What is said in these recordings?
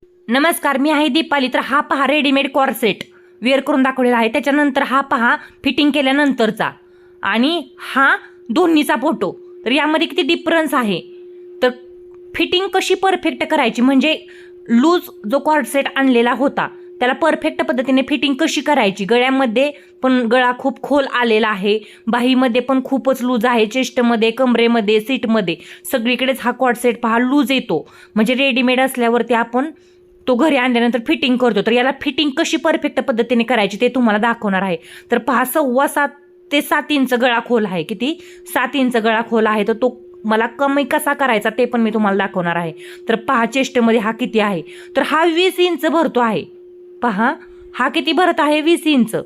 नमस्कार, मी आहे दीपाली. तर हा पहा रेडीमेड कॉर्सेट वेअर करून दाखवलेला आहे. त्याच्यानंतर हा पहा फिटिंग केल्यानंतरचा आणि हा दोन्हीचा फोटो. तर यामध्ये किती डिफरन्स आहे. तर फिटिंग कशी परफेक्ट करायची म्हणजे लूज जो कॉर्सेट आणलेला होता त्याला परफेक्ट पद्धतीने फिटिंग कशी करायची. गळ्यामध्ये पण गळा खूप खोल आलेला आहे, बाहीमध्ये पण खूपच लूज आहे, चेस्टमध्ये, कमरेमध्ये, सीटमध्ये सगळीकडेच हा कॉर्सेट पहा लूज येतो. म्हणजे रेडीमेड असल्यावरती आपण तो घरी आणल्यानंतर फिटिंग करतो. तर याला फिटिंग कशी परफेक्ट पद्धतीने करायची ते तुम्हाला दाखवणार आहे. तर पहा 6.25 ते 7 इंच गळा खोल आहे. किती? 7 इंच गळा खोल आहे. तर तो मला कमी कसा करायचा ते पण मी तुम्हाला दाखवणार आहे. तर पहा चेस्टमध्ये हा किती आहे. तर हा 20 इंच भरतो आहे. पहा हा किती भरत आहे, 20 इंच.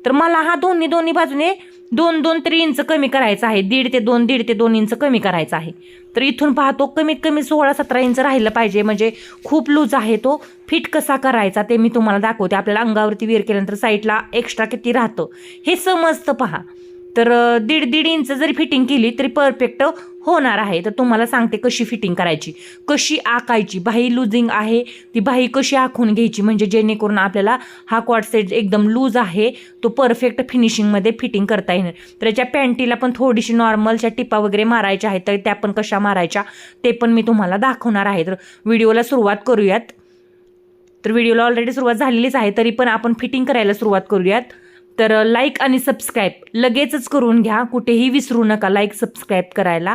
तर मला हा दोन्ही बाजूने 2-2 3 इंच कमी करायचा आहे. 1.5 ते 2 इंच कमी करायचा आहे. तर इथून पाहतो कमीत कमी 16-17 इंच राहिलं पाहिजे. म्हणजे खूप लूज आहे. तो फिट कसा करायचा ते मी तुम्हाला दाखवते. आपल्याला अंगावरती वेअर केल्यानंतर साईडला एक्स्ट्रा किती राहतं हे समजतं पहा. तर 1.5 इंच जरी फिटिंग केली तरी परफेक्ट होणार आहे. तर तुम्हाला सांगते कशी फिटिंग करायची, कशी आखायची. बाही लुजिंग आहे ती बाही कशी आखून घ्यायची म्हणजे जेणेकरून आपल्याला हा कॉर्सेट एकदम लूज आहे तो परफेक्ट फिनिशिंगमध्ये फिटिंग करता येणार. तर याच्या पॅन्टीला पण थोडीशी नॉर्मलच्या टिपा वगैरे मारायच्या आहेत. तर त्या पण कशा मारायच्या ते पण मी तुम्हाला दाखवणार आहे. तर व्हिडिओला सुरुवात करूयात. तर व्हिडिओला ऑलरेडी सुरुवात झालेलीच आहे, तरी पण आपण फिटिंग करायला सुरुवात करूयात. तर लाईक आणि सबस्क्राईब लगेचच करून घ्या, कुठेही विसरू नका लाईक सबस्क्राईब करायला.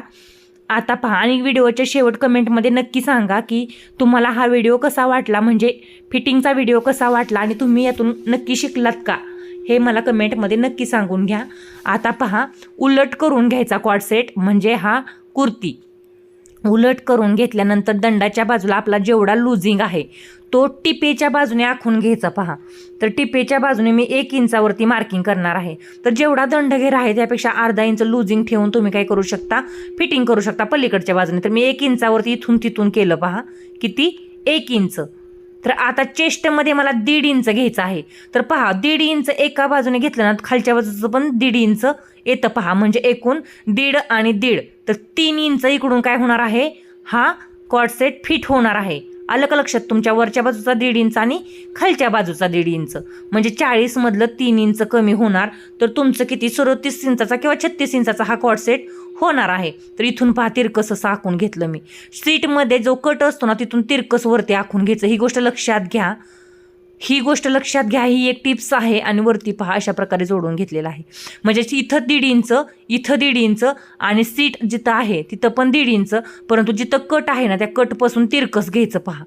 आता पहा आणि व्हिडिओच्या शेवट कमेंटमध्ये नक्की सांगा की तुम्हाला हा व्हिडिओ कसा वाटला, म्हणजे फिटिंगचा व्हिडिओ कसा वाटला आणि तुम्ही यातून नक्की शिकलात का हे मला कमेंटमध्ये नक्की सांगून घ्या. आता पहा उलट करून घ्यायचा कॉर्डसेट म्हणजे हा कुर्ती. उलट करून घेतल्यानंतर दंडाच्या बाजूला आपला जेवढा लुजिंग आहे तो टिपेच्या बाजूने आखून घ्यायचा पहा. तर टिपेच्या बाजूने मी 1 इंचावरती मार्किंग करणार आहे. तर जेवढा दंडघेर आहे त्यापेक्षा अर्धा इंच लुजिंग ठेवून तुम्ही काय करू शकता, फिटिंग करू शकता पलीकडच्या बाजूने. तर मी 1 इंचावरती इथून तिथून केलं पहा. किती? 1 इंच. तर आता चेस्टमध्ये मला 1.5 इंच घ्यायचं आहे. तर पहा 1.5 इंच एका बाजूने घेतलं ना खालच्या बाजूचं पण 1.5 इंच येतं पहा. म्हणजे एकूण 1.5 आणि 1.5 तर 3 इंच इकडून काय होणार आहे, हा कॉर्डसेट फिट होणार आहे. आलं का लक्षात? तुमच्या वरच्या बाजूचा 1.5 इंच आणि खालच्या बाजूचा 1.5 इंच म्हणजे 40 मधलं 3 इंच कमी होणार. तर तुमचं किती? 37 इंचाचा किंवा 36 इंचाचा हा कॉर्डसेट होणार आहे. तर इथून पहा तिरकस असं आखून घेतलं मी. सीटमध्ये जो कट असतो ना तिथून तिरकस वरती आखून घ्यायचं. ही गोष्ट लक्षात घ्या. ही एक टिप्स आहे. आणि वरती पहा अशा प्रकारे जोडून घेतलेलं आहे. म्हणजे इथं 1.5 इंच, इथं 1.5 इंच आणि सीट जिथं आहे तिथं पण 1.5 इंच. परंतु जिथं कट आहे ना त्या कटपासून तिरकस घ्यायचं पहा.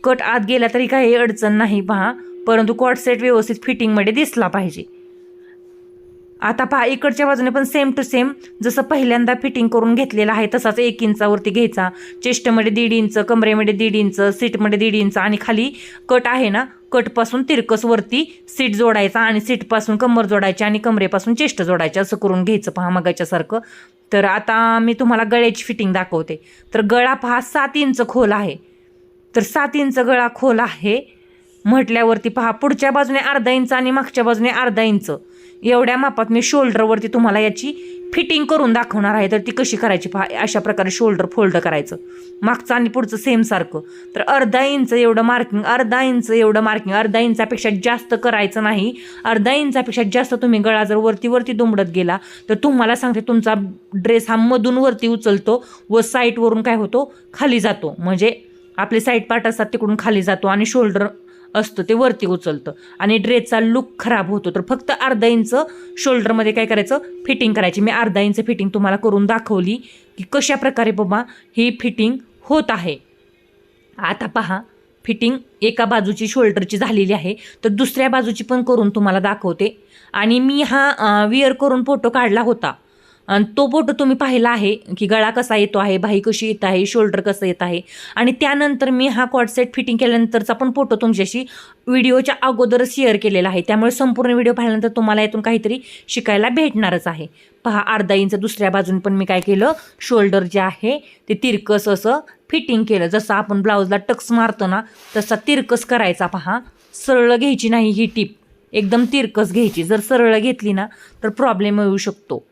कट आत गेला तरी काही अडचण नाही पहा, परंतु कॉर्डसेट व्यवस्थित फिटिंगमध्ये दिसला पाहिजे. आता पहा इकडच्या बाजूने पण सेम टू सेम जसं पहिल्यांदा फिटिंग करून घेतलेलं आहे तसाच 1 इंचावरती घ्यायचा. चेस्टमध्ये 1.5 इंच, कमरेमध्ये 1.5 इंच, सीटमध्ये 1.5 इंच आणि खाली कट आहे ना कटपासून तिरकस वरती सीट जोडायचा आणि सीटपासून कमर जोडायची आणि कमरेपासून चेस्ट जोडायची असं करून घ्यायचं पहा मगाच्यासारखं. तर आता मी तुम्हाला गळ्याची फिटिंग दाखवते. तर गळा पहा 7 इंच खोल आहे. तर 7 इंच गळा खोल आहे म्हटल्यावरती पहा पुढच्या बाजूने अर्धा इंच आणि मागच्या बाजूने अर्धा इंच एवढ्या मापात मी शोल्डरवरती तुम्हाला याची फिटिंग करून दाखवणार आहे. तर ती कशी करायची पहा. अशा प्रकारे शोल्डर फोल्ड करायचं, मागचं आणि पुढचं सेम सारखं. तर अर्धा इंच एवढं मार्किंग, अर्धा इंच एवढं मार्किंग, अर्धा इंचापेक्षा जास्त करायचं नाही. अर्धा इंचापेक्षा जास्त तुम्ही गळा जर वरती दुमडत गेला तर तुम्हाला सांगते तुमचा ड्रेस हा मधून वरती उचलतो व साईडवरून काय होतो, खाली जातो. म्हणजे आपले साईड पार्ट असतात तिकडून खाली जातो आणि शोल्डर असतं ते वरती उचलतं आणि ड्रेसचा लुक खराब होतो. तर फक्त अर्धा इंच शोल्डरमध्ये काय करायचं, फिटिंग करायची. मी अर्धा इंच फिटिंग तुम्हाला करून दाखवली की कशा प्रकारे बाबा ही फिटिंग होत आहे. आता पहा फिटिंग एका बाजूची शोल्डरची झालेली आहे. तर दुसऱ्या बाजूची पण करून तुम्हाला दाखवते. आणि मी हा विअर करून फोटो काढला होता आणि तो फोटो तुम्ही पाहिला आहे की गळा कसा येतो आहे, बाही कशी येत आहे, शोल्डर कसं येत आहे. आणि त्यानंतर मी हा कॉर्डसेट फिटिंग केल्यानंतरचा पण फोटो तुमच्याशी व्हिडिओच्या अगोदर शेअर केलेला आहे. त्यामुळे संपूर्ण व्हिडिओ पाहिल्यानंतर तुम्हाला यातून काहीतरी शिकायला भेटणारच आहे. पहा अर्धा इंच दुसऱ्या बाजून पण मी काय केलं, शोल्डर जे आहे ते तिरकस असं फिटिंग केलं. जसं आपण ब्लाऊजला टक्स मारतो ना तसा तिरकस करायचा पहा. सरळ घ्यायची नाही ही टीप, एकदम तिरकस घ्यायची. जर सरळ घेतली ना तर प्रॉब्लेम येऊ शकतो.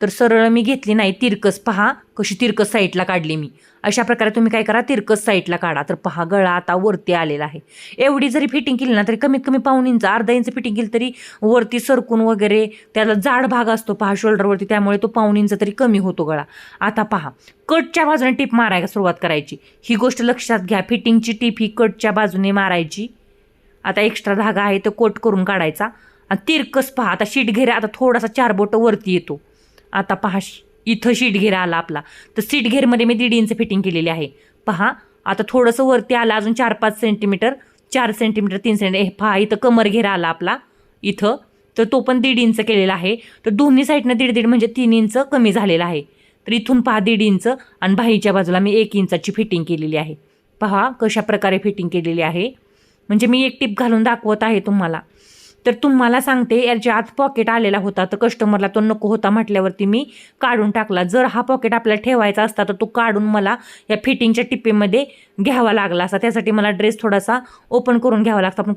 तर सरळ मी घेतली नाही, तिरकस पहा कशी तिरकस साईडला काढली मी. अशा प्रकारे तुम्ही काय करा, तिरकस साईडला काढा. तर पहा गळा आता वरती आलेला आहे. एवढी जरी फिटिंग केली ना तरी कमीत कमी पाऊण इंच, अर्धा इंच फिटिंग केली तरी वरती सरकून वगैरे त्याला जाड भाग असतो पहा शोल्डरवरती, त्यामुळे तो पाऊण इंच तरी कमी होतो गळा. आता पहा कटच्या बाजूने टीप मारायला सुरुवात करायची. ही गोष्ट लक्षात घ्या, फिटिंगची टीप ही कटच्या बाजूने मारायची. आता एक्स्ट्रा धागा आहे तो कोट करून काढायचा. आणि तिरकस पहा आता शीट घेरा, आता थोडासा 4 बोट वरती येतो. आता पहा इथं शीट घेरा आला आपला, तर शीट घेरमध्ये मी 1.5 इंच फिटिंग केलेली आहे. पहा आता थोडंसं वरती आलं अजून 4-5 सेंटीमीटर, 4 सेंटीमीटर 3 सेंटीमीटर. पहा इथं कमर घेरा आला आपला इथं, तर तो पण 1.5 इंच केलेला आहे. तर दोन्ही साईडनं 1.5 म्हणजे 3 इंच कमी झालेला आहे. तर इथून पहा 1.5 इंच आणि बाहीच्या बाजूला मी 1 इंचाची फिटिंग केलेली आहे. पहा कशा प्रकारे फिटिंग केलेली आहे, म्हणजे मी एक टिप घालून दाखवत आहे तुम्हाला. तर तुम्हाला सांगते, याच्या आत पॉकेट आलेला होता, तर कस्टमरला तो नको होता म्हटल्यावरती मी काढून टाकला. जर हा पॉकेट आपल्याला ठेवायचा असता तर तो काढून मला या फिटिंगच्या टिपेमध्ये घ्यावा लागला असता. त्यासाठी मला ड्रेस थोडासा ओपन करून घ्यावा लागता. पण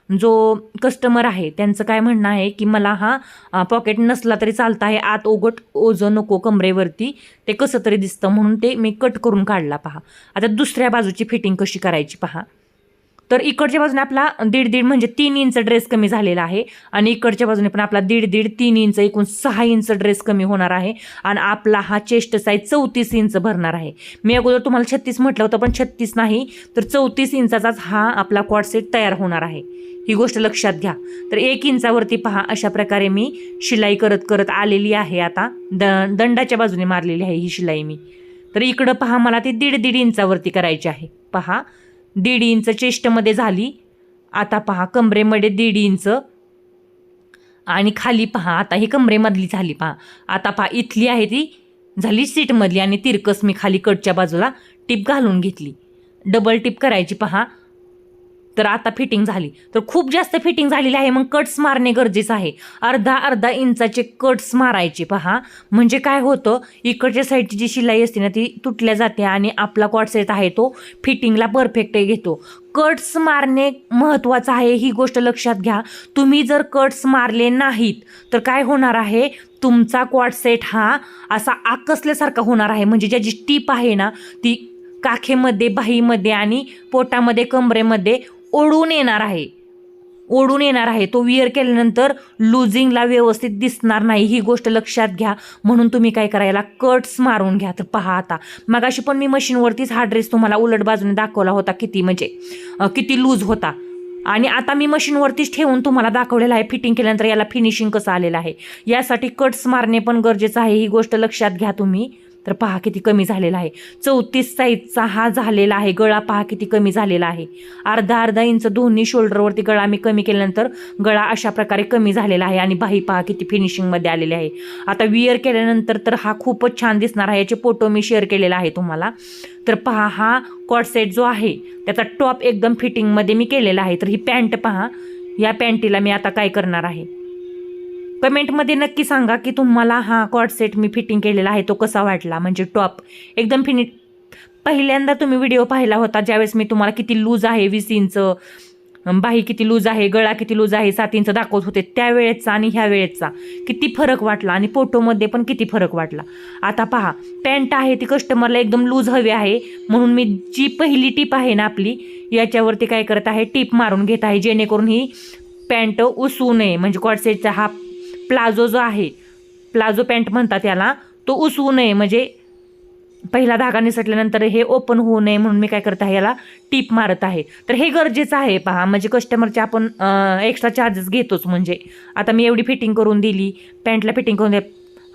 जो कस्टमर आहे त्यांचं काय म्हणणं आहे की मला हा पॉकेट नसला तरी चालतं आहे, आत ओझं नको कमरेवरती, ते कसं तरी दिसतं, म्हणून ते मी कट करून काढला. पहा आता दुसऱ्या बाजूची फिटिंग कशी करायची पहा. तर इकडच्या बाजूने आपला 1.5 म्हणजे 3 इंच ड्रेस कमी झालेला आहे, आणि इकडच्या बाजूने पण आपला 1.5 3 इंच एकूण 6 इंच ड्रेस कमी होणार आहे. आणि आपला हा चेस्ट साईज 34 इंच भरणार आहे. मी अगोदर तुम्हाला 36 म्हटलं होतं, पण 36 नाही तर 34 इंचाचाच हा आपला क्वाड सेट तयार होणार आहे. ही गोष्ट लक्षात घ्या. तर 1 इंचावरती पहा अशा प्रकारे मी शिलाई करत करत आलेली आहे. आता दंडाच्या बाजूने मारलेली आहे ही शिलाई मी. तर इकडं पहा मला ती 1.5 इंचावरती करायची आहे. पहा 1.5 इंच चेस्टमध्ये झाली. आता पहा कमरेमध्ये 1.5 इंच आणि खाली पहा आता ही कमरेमधली झाली. पहा आता पहा इथली आहे ती झाली सीटमधली, आणि तिरकस मी खाली कटच्या बाजूला टिप घालून घेतली. डबल टिप करायची पहा. तर आता फिटिंग झाली. तर खूप जास्त फिटिंग झालेली आहे, मग कट्स मारणे गरजेचं आहे. अर्धा इंचाचे कट्स मारायचे पहा. म्हणजे काय होतं, इकडच्या साईडची जी शिलाई असते ना ती तुटल्या जाते आणि आपला क्वाड सेट आहे तो फिटिंगला परफेक्ट घेतो. कट्स मारणे महत्त्वाचं आहे, ही गोष्ट लक्षात घ्या. तुम्ही जर कट्स मारले नाहीत तर काय होणार आहे, तुमचा क्वाड सेट हा असा आकसल्यासारखा होणार आहे. म्हणजे ज्याची टीप आहे ना ती काखेमध्ये, बाहीमध्ये आणि पोटामध्ये, कमरेमध्ये ओढून येणार आहे. तो विअर केल्यानंतर लुझिंगला व्यवस्थित दिसणार नाही, ही गोष्ट लक्षात घ्या. म्हणून तुम्ही काय करायला, कट्स मारून घ्या. तर पहा आता मगाशी पण मी मशीनवरतीच हा ड्रेस तुम्हाला उलट बाजूने दाखवला होता, किती लूज होता. आणि आता मी मशीनवरतीच ठेवून तुम्हाला दाखवलेलं आहे फिटिंग केल्यानंतर याला फिनिशिंग कसं आलेलं आहे. यासाठी कट्स मारणे पण गरजेचं आहे, ही गोष्ट लक्षात घ्या तुम्ही. तर पहा किती कमी झालेला आहे. 34 साईजचा हा झालेला आहे गळा. पहा किती कमी झालेला आहे. अर्धा इंच दोन्ही शोल्डरवरती गळा मी कमी केल्यानंतर गळा अशा प्रकारे कमी झालेला आहे. आणि बाही पहा किती फिनिशिंगमध्ये आलेली आहे. आता विअर केल्यानंतर तर हा खूपच छान दिसणार आहे. याचे फोटो मी शेअर केलेला आहे तुम्हाला. तर पहा हा कॉट सेट जो आहे त्याचा टॉप एकदम फिटिंगमध्ये मी केलेला आहे. तर ही पॅन्ट पहा, या पॅन्टीला मी आता काय करणार आहे, कमेंटमध्ये नक्की सांगा की तुम्हाला हा कॉट सेट मी फिटिंग केलेला आहे तो कसा वाटला. म्हणजे टॉप एकदम पहिल्यांदा तुम्ही व्हिडिओ पाहिला होता ज्यावेळेस मी तुम्हाला किती लूज आहे 20 इंच, बाही किती लूज आहे, गळा किती लूज आहे 7 इंच दाखवत होते, त्यावेळेचा आणि ह्या वेळेचा किती फरक वाटला आणि फोटोमध्ये पण किती फरक वाटला. आता पहा पॅन्ट आहे ती कस्टमरला एकदम लूज हवी आहे, म्हणून मी जी पहिली टीप आहे ना आपली याच्यावरती काय करत आहे, टीप मारून घेत आहे जेणेकरून ही पॅन्ट उसू नये. म्हणजे कॉटसेटचा हा प्लाझो जो आहे, प्लाझो पॅन्ट म्हणतात याला, तो उसवू नये. म्हणजे पहिला धागा निसटल्यानंतर हे ओपन होऊ नये म्हणून मी काय करत आहे, याला टीप मारत आहे. तर हे गरजेचं आहे पहा. म्हणजे कस्टमरचे आपण एक्स्ट्रा चार्जेस घेतोच. म्हणजे आता मी एवढी फिटिंग करून दिली, पॅन्टला फिटिंग करून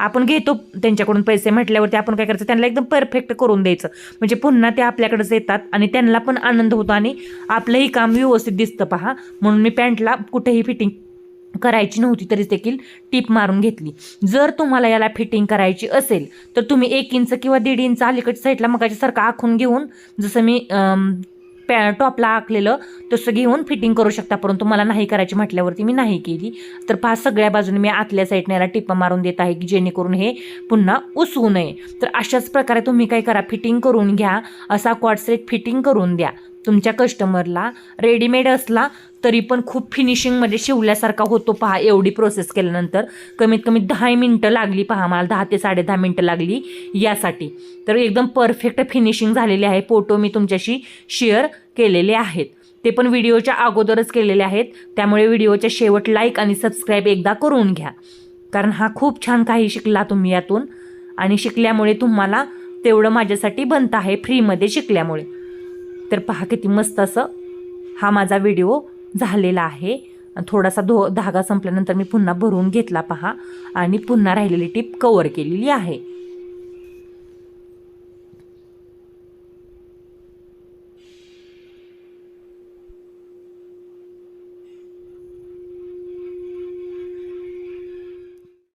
आपण घेतो त्यांच्याकडून पैसे म्हटल्यावरती आपण काय करायचं, त्यांना एकदम परफेक्ट करून द्यायचं. म्हणजे पुन्हा ते आपल्याकडेच येतात आणि त्यांना पण आनंद होतो आणि आपलंही काम व्यवस्थित दिसतं पहा. म्हणून मी पॅन्टला कुठेही फिटिंग करायची नव्हती तरी देखील टीप मारून घेतली. जर तुम्हाला याला फिटिंग करायची असेल तर तुम्ही 1 इंच किंवा 1.5 इंच अलीकडच्या साईडला मगाच्यासारखं आखून घेऊन, जसं मी टॉपला आखलेलं तसं घेऊन फिटिंग करू शकता. परंतु मला नाही करायची म्हटल्यावरती मी नाही केली. तर पहा सगळ्या बाजूने मी आतल्या साईडने याला टिपा मारून देत आहे की जेणेकरून हे पुन्हा उसवू नये. तर अशाच प्रकारे तुम्ही काय करा, फिटिंग करून घ्या. असा कॉट सेट फिटिंग करून द्या. तुमच्या कस्टमरला रेडीमेड असला तरी पण खूप फिनिशिंगमध्ये शिवल्यासारखा होतो पहा. एवढी प्रोसेस केल्यानंतर कमीत कमी 10 मिनटं लागली पहा मला, 10 ते 10.5 मिनटं लागली यासाठी. तर एकदम परफेक्ट फिनिशिंग झालेली आहे. फोटो मी तुमच्याशी शेअर केलेले आहेत, ते पण व्हिडिओच्या अगोदरच केलेले आहेत. त्यामुळे व्हिडिओच्या शेवट लाईक आणि सबस्क्राईब एकदा करून घ्या, कारण हा खूप छान काही शिकला तुम्ही यातून, आणि शिकल्यामुळे तुम्हाला तेवढं माझ्यासाठी बनतं आहे फ्रीमध्ये शिकल्यामुळे. तर पहा किती मस्त असं हा माझा व्हिडिओ झालेला आहे. थोडासा धागा संपल्यानंतर मी पुन्हा भरून घेतला पहा, आणि पुन्हा राहिलेली टीप कवर केलेली आहे.